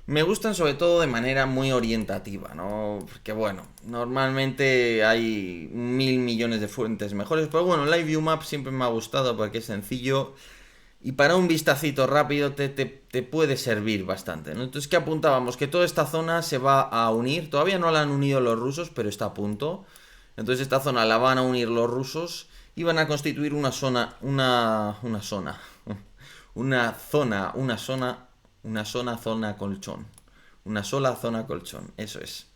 Me gustan sobre todo de manera muy orientativa, ¿no? Porque bueno, normalmente hay mil millones de fuentes mejores, pero bueno, Live View Map siempre me ha gustado porque es sencillo y para un vistacito rápido te puede servir bastante, ¿no? Entonces, ¿qué apuntábamos? Que toda esta zona se va a unir, todavía no la han unido los rusos, pero está a punto. Entonces esta zona la van a unir los rusos y van a constituir zona colchón. Una sola zona colchón, eso es.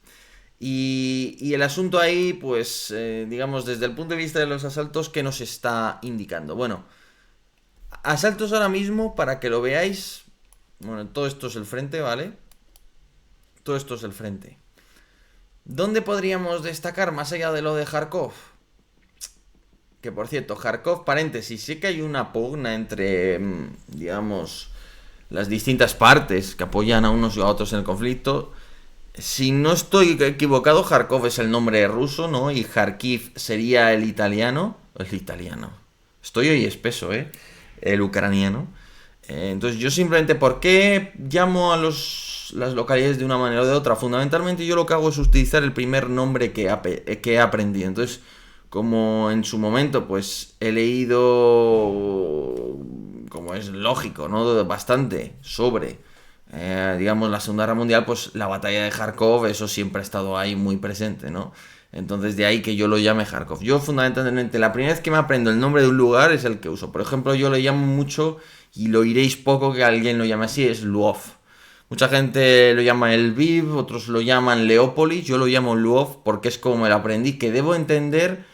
Y el asunto ahí, pues, digamos, desde el punto de vista de los asaltos, ¿qué nos está indicando? Bueno, asaltos ahora mismo, para que lo veáis, bueno, todo esto es el frente, ¿vale? Todo esto es el frente. ¿Dónde podríamos destacar más allá de lo de Kharkov? Que por cierto, Kharkov, paréntesis, sí que hay una pugna entre, digamos, las distintas partes que apoyan a unos y a otros en el conflicto. Si no estoy equivocado, Kharkov es el nombre ruso, ¿no? Y Kharkiv sería el italiano. El italiano. Estoy hoy espeso, ¿eh? El ucraniano. Entonces yo simplemente, ¿por qué llamo a las localidades de una manera o de otra? Fundamentalmente yo lo que hago es utilizar el primer nombre que he aprendido. Entonces, como en su momento, pues he leído, como es lógico, ¿no? Bastante sobre, digamos, la Segunda Guerra Mundial, pues la batalla de Kharkov, eso siempre ha estado ahí muy presente, ¿no? Entonces de ahí que yo lo llame Kharkov. Yo fundamentalmente la primera vez que me aprendo el nombre de un lugar es el que uso. Por ejemplo, yo lo llamo mucho, y lo oiréis poco que alguien lo llame así, es Lvov. Mucha gente lo llama el Lviv, otros lo llaman Leópolis, yo lo llamo Lvov porque es como me lo aprendí, que debo entender,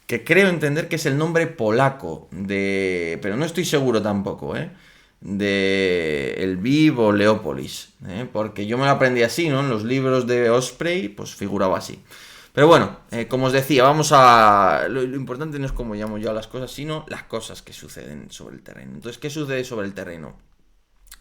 que creo entender que es el nombre polaco de... pero no estoy seguro tampoco, ¿eh? De el Lviv o Leópolis, ¿eh? Porque yo me lo aprendí así, ¿no? En los libros de Osprey, pues figuraba así. Pero bueno, como os decía, vamos a... Lo importante no es cómo llamo yo a las cosas, sino las cosas que suceden sobre el terreno. Entonces, ¿qué sucede sobre el terreno?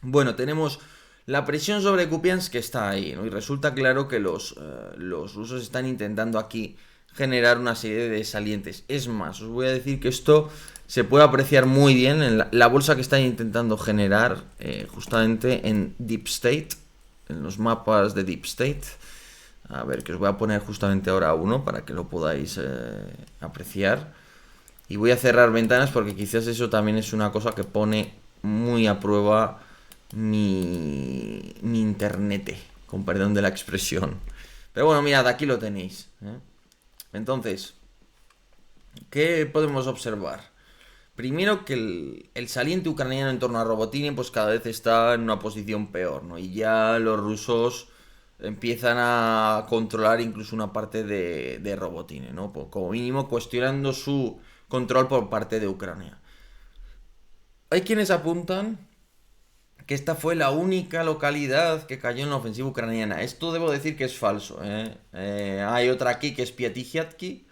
Bueno, tenemos la presión sobre Kupiansk que está ahí, ¿no? Y resulta claro que los rusos están intentando aquí generar una serie de salientes. Es más, os voy a decir que esto se puede apreciar muy bien en la bolsa que están intentando generar justamente en Deep State, en los mapas de Deep State. A ver, que os voy a poner justamente ahora uno para que lo podáis apreciar. Y voy a cerrar ventanas porque quizás eso también es una cosa que pone muy a prueba mi internet, con perdón de la expresión. Pero bueno, mirad, aquí lo tenéis, ¿eh? Entonces, ¿qué podemos observar? Primero que el saliente ucraniano en torno a Robotini pues cada vez está en una posición peor, ¿no? Y ya los rusos empiezan a controlar incluso una parte de Robotini, ¿no? Pues como mínimo cuestionando su control por parte de Ucrania. Hay quienes apuntan que esta fue la única localidad que cayó en la ofensiva ucraniana. Esto debo decir que es falso, ¿eh? Hay otra aquí que es Piatijiatki,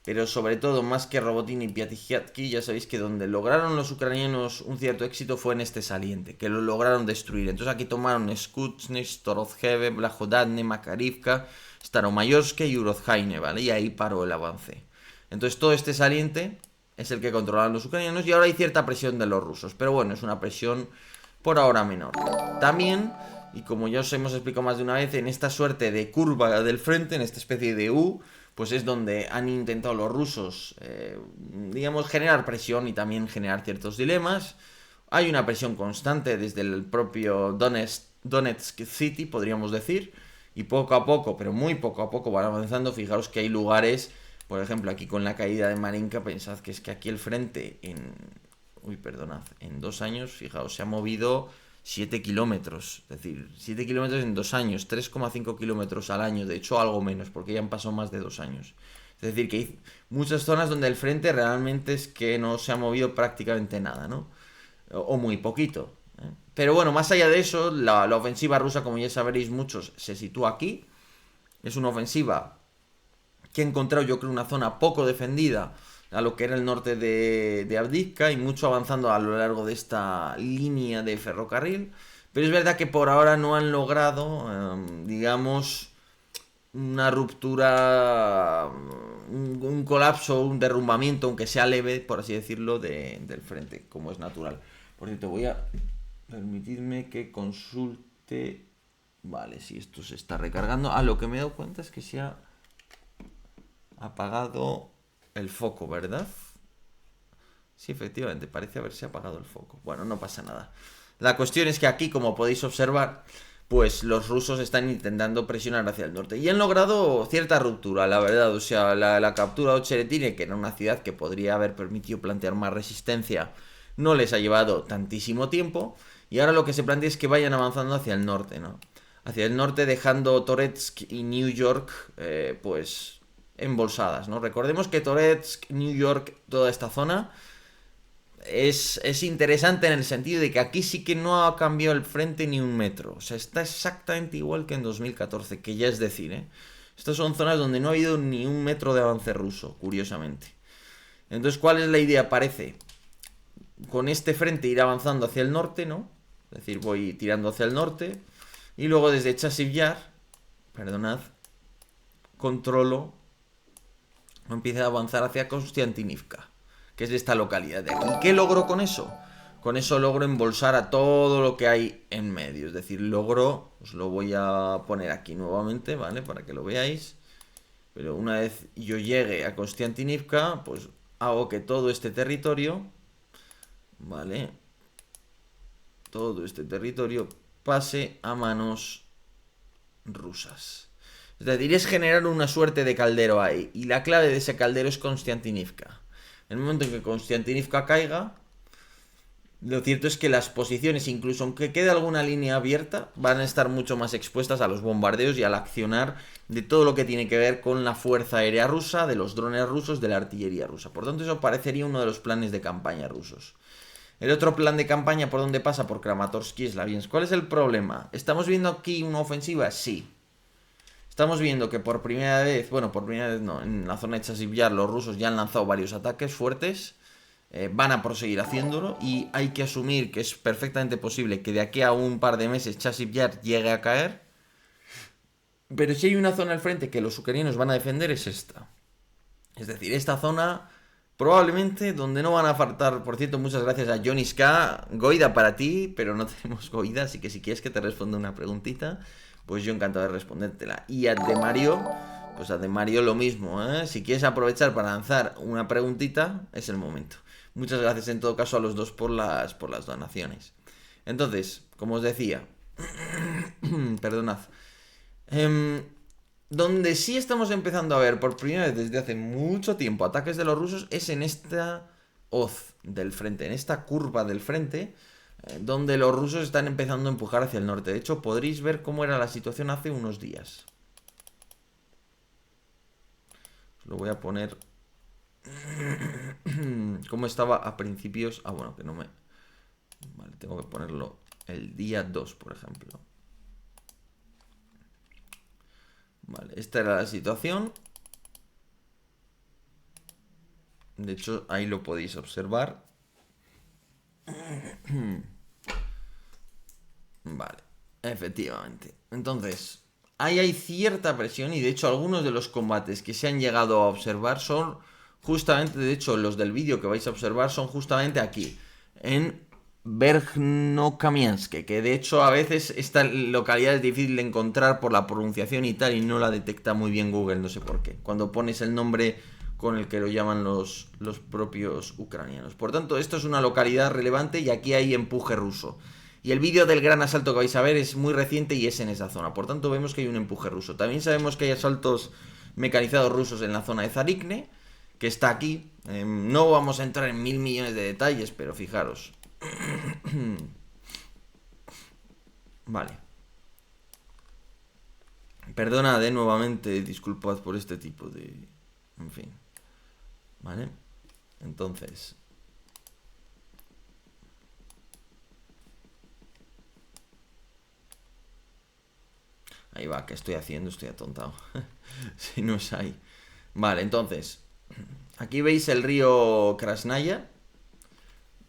pero sobre todo, más que Robotín y Piatijiatki, ya sabéis que donde lograron los ucranianos un cierto éxito fue en este saliente, que lo lograron destruir. Entonces aquí tomaron Skutsk, Storozheve, Blahodadne, Makarivka, Staromayorske y Urozhaine, ¿vale? Y ahí paró el avance. Entonces todo este saliente es el que controlaban los ucranianos y ahora hay cierta presión de los rusos, pero bueno, es una presión por ahora menor. También, y como ya os hemos explicado más de una vez, en esta suerte de curva del frente, en esta especie de U, pues es donde han intentado los rusos, digamos, generar presión y también generar ciertos dilemas. Hay una presión constante desde el propio Donetsk City, podríamos decir, y poco a poco, pero muy poco a poco van avanzando. Fijaros que hay lugares, por ejemplo, aquí con la caída de Marinka, pensad que es que aquí el frente uy, perdonad, en 2 años, fijaos, se ha movido 7 kilómetros. Es decir, 7 kilómetros en 2 años, 3,5 kilómetros al año, de hecho algo menos, porque ya han pasado más de 2 años. Es decir, que hay muchas zonas donde el frente realmente es que no se ha movido prácticamente nada, ¿no? O muy poquito, ¿eh? Pero bueno, más allá de eso, la ofensiva rusa, como ya sabréis muchos, se sitúa aquí. Es una ofensiva que he encontrado, yo creo, una zona poco defendida a lo que era el norte de Avdiivka y mucho avanzando a lo largo de esta línea de ferrocarril. Pero es verdad que por ahora no han logrado, digamos, una ruptura, un colapso, un derrumbamiento, aunque sea leve, por así decirlo, del frente, como es natural. Por cierto, voy a permitirme que consulte Vale, si esto se está recargando. Ah, lo que me he dado cuenta es que se ha apagado el foco, ¿verdad? Sí, efectivamente, parece haberse apagado el foco. Bueno, no pasa nada. La cuestión es que aquí, como podéis observar, pues los rusos están intentando presionar hacia el norte. Y han logrado cierta ruptura, la verdad. O sea, la captura de Ocheretine, que era una ciudad que podría haber permitido plantear más resistencia, no les ha llevado tantísimo tiempo. Y ahora lo que se plantea es que vayan avanzando hacia el norte, ¿no? Hacia el norte, dejando Toretsk y New York, pues, embolsadas, ¿no? Recordemos que Toretsk, New York, toda esta zona es interesante en el sentido de que aquí sí que no ha cambiado el frente ni un metro. O sea, está exactamente igual que en 2014, que ya es decir, ¿eh? Estas son zonas donde no ha habido ni un metro de avance ruso, curiosamente. Entonces, ¿cuál es la idea? Parece, con este frente ir avanzando hacia el norte, ¿no? Es decir, voy tirando hacia el norte. Y luego desde Chasiv Yar, perdonad, controlo, empieza a avanzar hacia Konstantinivka, que es de esta localidad de aquí. ¿Y qué logro con eso? Con eso logro embolsar a todo lo que hay en medio. Es decir, logro, os lo voy a poner aquí nuevamente, ¿vale? Para que lo veáis. Pero una vez yo llegue a Konstantinivka, pues hago que todo este territorio, ¿vale? Todo este territorio pase a manos rusas. Es decir, es generar una suerte de caldero ahí. Y la clave de ese caldero es Konstantinivka. En el momento en que Konstantinivka caiga, lo cierto es que las posiciones, incluso aunque quede alguna línea abierta, van a estar mucho más expuestas a los bombardeos y al accionar de todo lo que tiene que ver con la fuerza aérea rusa, de los drones rusos, de la artillería rusa. Por tanto, eso parecería uno de los planes de campaña rusos. El otro plan de campaña, ¿por dónde pasa? Por Kramatorsk y Slaviansk. ¿Cuál es el problema? ¿Estamos viendo aquí una ofensiva? Sí. Estamos viendo que por primera vez, bueno, por primera vez no, en la zona de Chasiv Yar los rusos ya han lanzado varios ataques fuertes, van a proseguir haciéndolo y hay que asumir que es perfectamente posible que de aquí a un par de meses Chasiv Yar llegue a caer, pero si hay una zona al frente que los ucranianos van a defender es esta. Es decir, esta zona probablemente donde no van a faltar, por cierto, muchas gracias a Johnny Ska, Goida para ti, pero no tenemos Goida, así que si quieres que te responda una preguntita, pues yo encantado de respondértela. Y a De Mario, pues a De Mario lo mismo, ¿eh? Si quieres aprovechar para lanzar una preguntita, es el momento. Muchas gracias en todo caso a los dos por las donaciones. Entonces, como os decía, perdonad, donde sí estamos empezando a ver por primera vez desde hace mucho tiempo ataques de los rusos es en esta hoz del frente, en esta curva del frente, donde los rusos están empezando a empujar hacia el norte. De hecho, podréis ver cómo era la situación hace unos días. Os lo voy a poner cómo estaba a principios. Ah, bueno, que no me... Vale, tengo que ponerlo el día 2, por ejemplo. Vale, esta era la situación. De hecho, ahí lo podéis observar. Vale, efectivamente. Entonces, ahí hay cierta presión y de hecho algunos de los combates que se han llegado a observar son justamente, de hecho los del vídeo que vais a observar son justamente aquí, en Verkhnokamiansk, que de hecho a veces esta localidad es difícil de encontrar por la pronunciación y tal y no la detecta muy bien Google, no sé por qué. Cuando pones el nombre con el que lo llaman los propios ucranianos. Por tanto, esto es una localidad relevante y aquí hay empuje ruso. Y el vídeo del gran asalto que vais a ver es muy reciente y es en esa zona. Por tanto, vemos que hay un empuje ruso. También sabemos que hay asaltos mecanizados rusos en la zona de Zarikne, que está aquí. No vamos a entrar en 1000 millones de detalles, pero fijaros. Vale. Perdona de nuevamente, disculpad por este tipo de... En fin. ¿Vale? Entonces... Ahí va, ¿qué estoy haciendo? Estoy atontado. Si no es ahí. Vale, entonces. Aquí veis el río Krasnaya.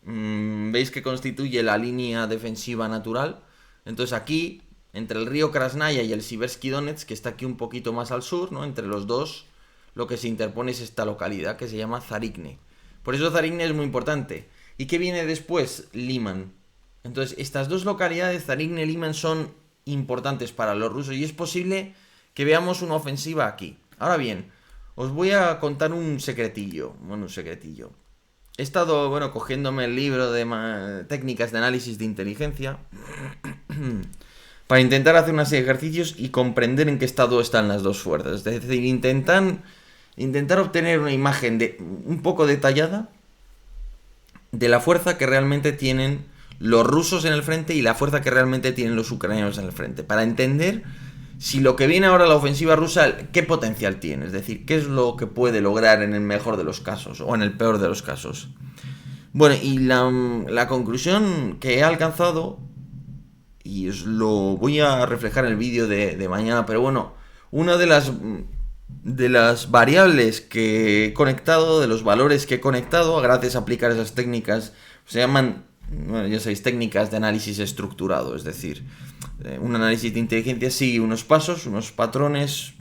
Veis que constituye la línea defensiva natural. Entonces aquí, entre el río Krasnaya y el Siversky Donetsk, que está aquí un poquito más al sur, ¿no? Entre los dos, lo que se interpone es esta localidad que se llama Zarikne. Por eso Zarikne es muy importante. ¿Y qué viene después? Liman. Entonces, estas dos localidades, Zarikne y Liman, son importantes para los rusos y es posible que veamos una ofensiva aquí. Ahora bien, os voy a contar un secretillo. Bueno, un secretillo. He estado, bueno, cogiéndome el libro de técnicas de análisis de inteligencia para intentar hacer una serie de ejercicios y comprender en qué estado están las dos fuerzas. Es decir, intentar obtener una imagen un poco detallada de la fuerza que realmente tienen los rusos en el frente y la fuerza que realmente tienen los ucranianos en el frente. Para entender si lo que viene ahora la ofensiva rusa, qué potencial tiene. Es decir, qué es lo que puede lograr en el mejor de los casos o en el peor de los casos. Bueno, y la conclusión que he alcanzado, y os lo voy a reflejar en el vídeo de mañana, pero bueno, una de las variables que he conectado, de los valores que he conectado, gracias a aplicar esas técnicas, se llaman, bueno, ya sabéis, técnicas de análisis estructurado, es decir, un análisis de inteligencia sigue unos pasos, unos patrones,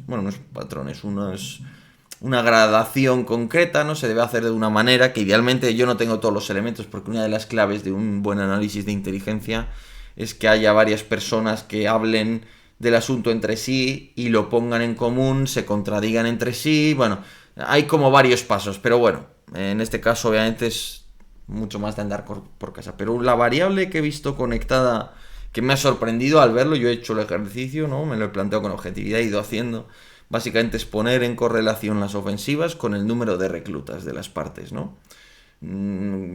una gradación concreta, ¿no? Se debe hacer de una manera que idealmente yo no tengo todos los elementos, porque una de las claves de un buen análisis de inteligencia es que haya varias personas que hablen del asunto entre sí y lo pongan en común, se contradigan entre sí, bueno, hay como varios pasos, pero bueno, en este caso obviamente es mucho más de andar por casa, pero la variable que he visto conectada, que me ha sorprendido al verlo, yo he hecho el ejercicio, ¿no? Me lo he planteado con objetividad, he ido haciendo, básicamente es poner en correlación las ofensivas con el número de reclutas de las partes, ¿no?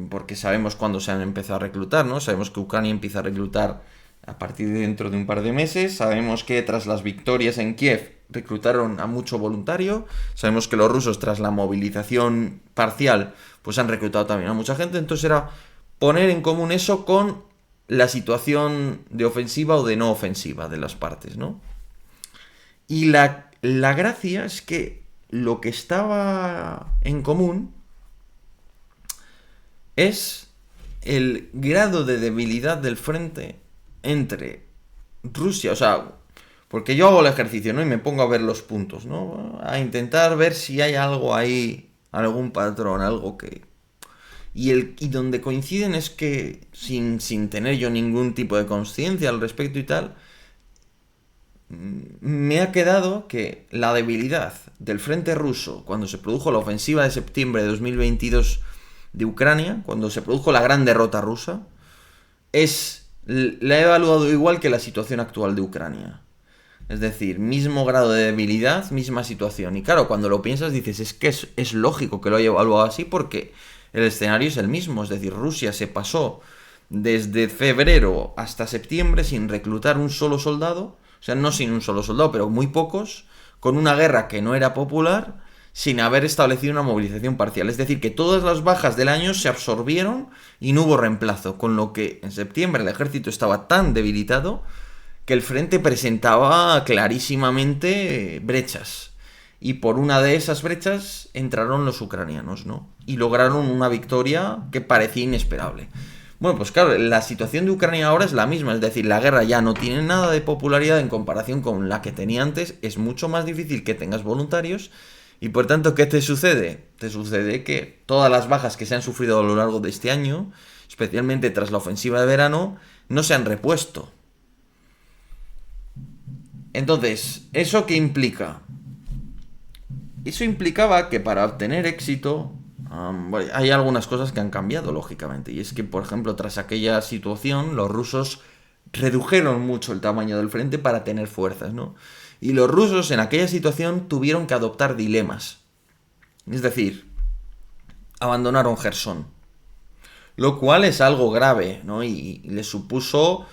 Porque sabemos cuándo se han empezado a reclutar, ¿no? Sabemos que Ucrania empieza a reclutar a partir de dentro de un par de meses. Sabemos que tras las victorias en Kiev reclutaron a mucho voluntario. Sabemos que los rusos tras la movilización parcial pues han reclutado también a mucha gente. Entonces era poner en común eso con la situación de ofensiva o de no ofensiva de las partes, ¿no? Y la gracia es que lo que estaba en común es el grado de debilidad del frente entre Rusia, o sea, porque yo hago el ejercicio, ¿no? Y me pongo a ver los puntos, ¿no? A intentar ver si hay algo ahí, algún patrón, algo que... Y donde coinciden es que, sin tener yo ningún tipo de conciencia al respecto y tal, me ha quedado que la debilidad del frente ruso, cuando se produjo la ofensiva de septiembre de 2022 de Ucrania, cuando se produjo la gran derrota rusa, la he evaluado igual que la situación actual de Ucrania. Es decir, mismo grado de debilidad, misma situación. Y claro, cuando lo piensas dices, es que es lógico que lo haya evaluado así porque el escenario es el mismo. Es decir, Rusia se pasó desde febrero hasta septiembre sin reclutar un solo soldado, o sea, no sin un solo soldado, pero muy pocos, con una guerra que no era popular, sin haber establecido una movilización parcial. Es decir, que todas las bajas del año se absorbieron y no hubo reemplazo, con lo que en septiembre el ejército estaba tan debilitado que el frente presentaba clarísimamente brechas. Y por una de esas brechas entraron los ucranianos, ¿no? Y lograron una victoria que parecía inesperable. Bueno, pues claro, la situación de Ucrania ahora es la misma, es decir, la guerra ya no tiene nada de popularidad en comparación con la que tenía antes, es mucho más difícil que tengas voluntarios. Y por tanto, ¿qué te sucede? Te sucede que todas las bajas que se han sufrido a lo largo de este año, especialmente tras la ofensiva de verano, no se han repuesto. Entonces, ¿eso qué implica? Eso implicaba que para obtener éxito, hay algunas cosas que han cambiado, lógicamente. Y es que, por ejemplo, tras aquella situación, los rusos redujeron mucho el tamaño del frente para tener fuerzas, ¿no? Y los rusos en aquella situación tuvieron que adoptar dilemas. Es decir, abandonaron Jersón. Lo cual es algo grave, ¿no? Y les supuso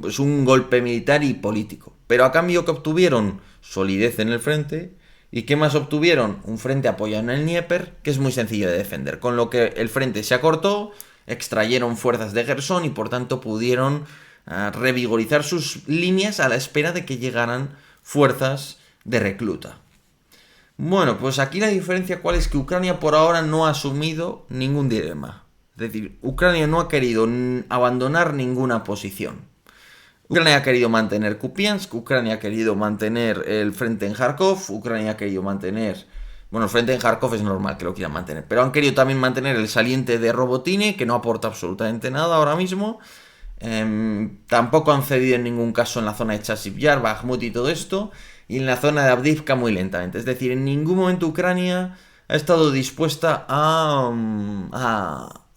pues un golpe militar y político. Pero a cambio que obtuvieron solidez en el frente. ¿Y qué más obtuvieron? Un frente apoyado en el Dnieper, que es muy sencillo de defender. Con lo que el frente se acortó, extrayeron fuerzas de Jersón y por tanto pudieron revigorizar sus líneas a la espera de que llegaran fuerzas de recluta. Bueno, pues aquí la diferencia cuál es que Ucrania por ahora no ha asumido ningún dilema. Es decir, Ucrania no ha querido abandonar ninguna posición. Ucrania ha querido mantener Kupiansk, Ucrania ha querido mantener el frente en Kharkov, Ucrania ha querido mantener... Bueno, el frente en Kharkov es normal que lo quieran mantener, pero han querido también mantener el saliente de Robotine, que no aporta absolutamente nada ahora mismo. Tampoco han cedido en ningún caso en la zona de Chasiv Yar, Bakhmut y todo esto. Y en la zona de Avdiivka muy lentamente. Es decir, en ningún momento Ucrania ha estado dispuesta a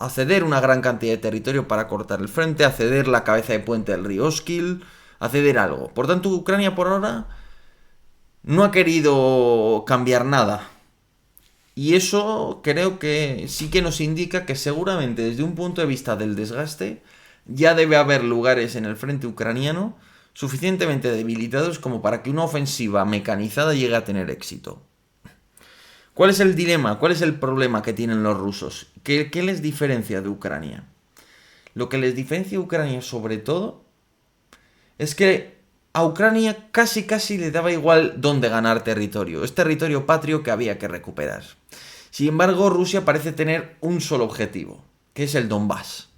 ceder una gran cantidad de territorio para cortar el frente, a ceder la cabeza de puente del río Oskil, a ceder algo. Por tanto, Ucrania por ahora no ha querido cambiar nada. Y eso creo que sí que nos indica que seguramente desde un punto de vista del desgaste ya debe haber lugares en el frente ucraniano suficientemente debilitados como para que una ofensiva mecanizada llegue a tener éxito. ¿Cuál es el dilema? ¿Cuál es el problema que tienen los rusos? ¿Qué les diferencia de Ucrania? Lo que les diferencia de Ucrania sobre todo es que a Ucrania casi le daba igual dónde ganar territorio. Es territorio patrio que había que recuperar. Sin embargo, Rusia parece tener un solo objetivo, que es el Donbass.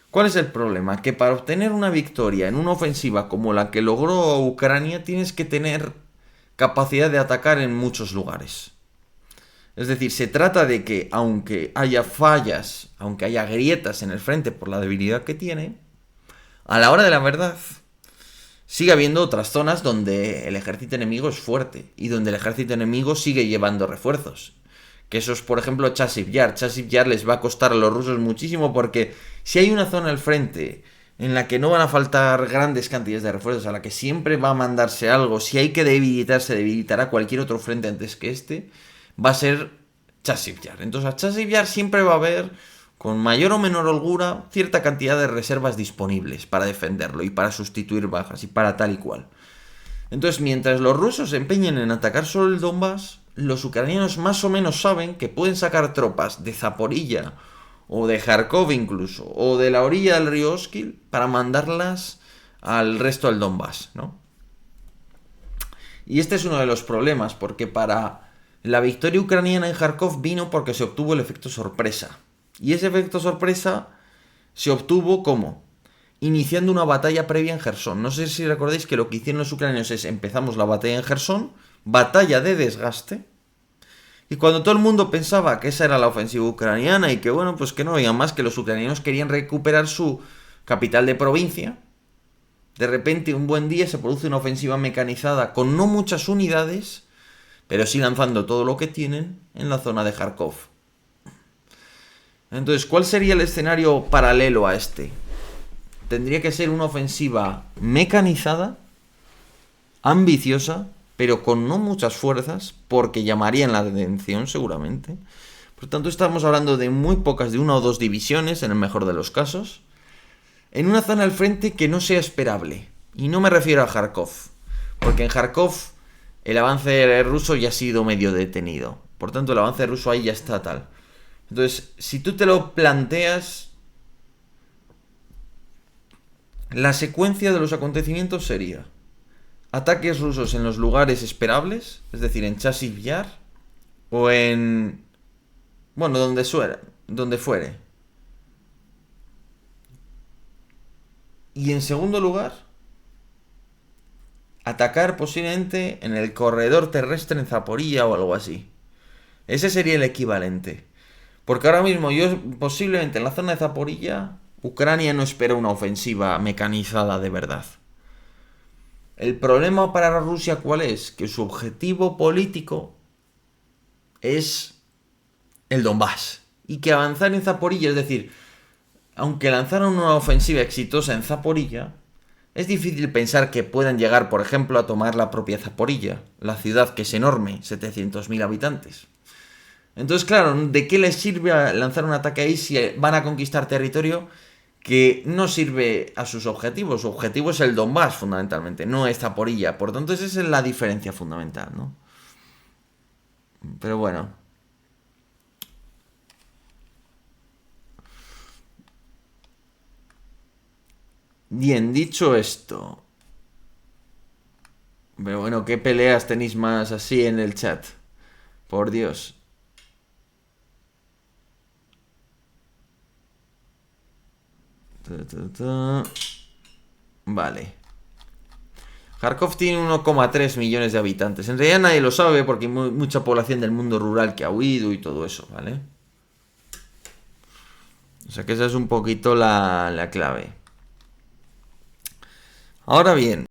¿Cuál es el problema? Que para obtener una victoria en una ofensiva como la que logró Ucrania tienes que tener capacidad de atacar en muchos lugares. Es decir, se trata de que aunque haya fallas, aunque haya grietas en el frente por la debilidad que tiene, a la hora de la verdad sigue habiendo otras zonas donde el ejército enemigo es fuerte y donde el ejército enemigo sigue llevando refuerzos. Que eso es, por ejemplo, Chasiv Yar. Chasiv Yar les va a costar a los rusos muchísimo porque si hay una zona al frente en la que no van a faltar grandes cantidades de refuerzos, a la que siempre va a mandarse algo, si hay que debilitarse, debilitará cualquier otro frente antes que este, va a ser Chasiv Yar. Entonces a Chasiv Yar siempre va a haber, con mayor o menor holgura, cierta cantidad de reservas disponibles para defenderlo y para sustituir bajas y para tal y cual. Entonces, mientras los rusos se empeñen en atacar solo el Donbass, los ucranianos más o menos saben que pueden sacar tropas de Zaporilla o de Kharkov incluso, o de la orilla del río Oskil para mandarlas al resto del Donbass, ¿no? Y este es uno de los problemas, porque para la victoria ucraniana en Kharkov vino porque se obtuvo el efecto sorpresa. Y ese efecto sorpresa se obtuvo ¿cómo? Iniciando una batalla previa en Jersón. No sé si recordáis que lo que hicieron los ucranianos es empezamos la batalla en Jersón, batalla de desgaste, y cuando todo el mundo pensaba que esa era la ofensiva ucraniana y que bueno, pues que no había más, que los ucranianos querían recuperar su capital de provincia, de repente un buen día se produce una ofensiva mecanizada con no muchas unidades, pero sí lanzando todo lo que tienen en la zona de Kharkov. Entonces, ¿cuál sería el escenario paralelo a este? Tendría que ser una ofensiva mecanizada, ambiciosa, pero con no muchas fuerzas, porque llamarían la atención seguramente. Por tanto, estamos hablando de muy pocas, de una o dos divisiones, en el mejor de los casos, en una zona al frente que no sea esperable. Y no me refiero a Kharkov, porque en Kharkov el avance ruso ya ha sido medio detenido. Por tanto, el avance ruso ahí ya está tal. Entonces, si tú te lo planteas, la secuencia de los acontecimientos sería ataques rusos en los lugares esperables, es decir, en Chasiv Yar o en... bueno, donde fuere. Y en segundo lugar, atacar posiblemente en el corredor terrestre en Zaporilla o algo así. Ese sería el equivalente. Porque ahora mismo yo posiblemente en la zona de Zaporilla, Ucrania no espera una ofensiva mecanizada de verdad. El problema para Rusia, ¿cuál es? Que su objetivo político es el Donbass. Y que avanzar en Zaporilla, es decir, aunque lanzaron una ofensiva exitosa en Zaporilla, es difícil pensar que puedan llegar, por ejemplo, a tomar la propia Zaporilla, la ciudad que es enorme, 700.000 habitantes. Entonces, claro, ¿de qué les sirve lanzar un ataque ahí si van a conquistar territorio que no sirve a sus objetivos? Su objetivo es el Donbass, fundamentalmente, no es Zaporilla. Por tanto, esa es la diferencia fundamental, ¿no? Pero bueno. Bien, dicho esto. Pero bueno, ¿qué peleas tenéis más así en el chat? Por Dios. Vale. Kharkov tiene 1,3 millones de habitantes. En realidad nadie lo sabe porque hay mucha población del mundo rural que ha huido y todo eso, ¿vale? O sea que esa es un poquito la clave. Ahora bien,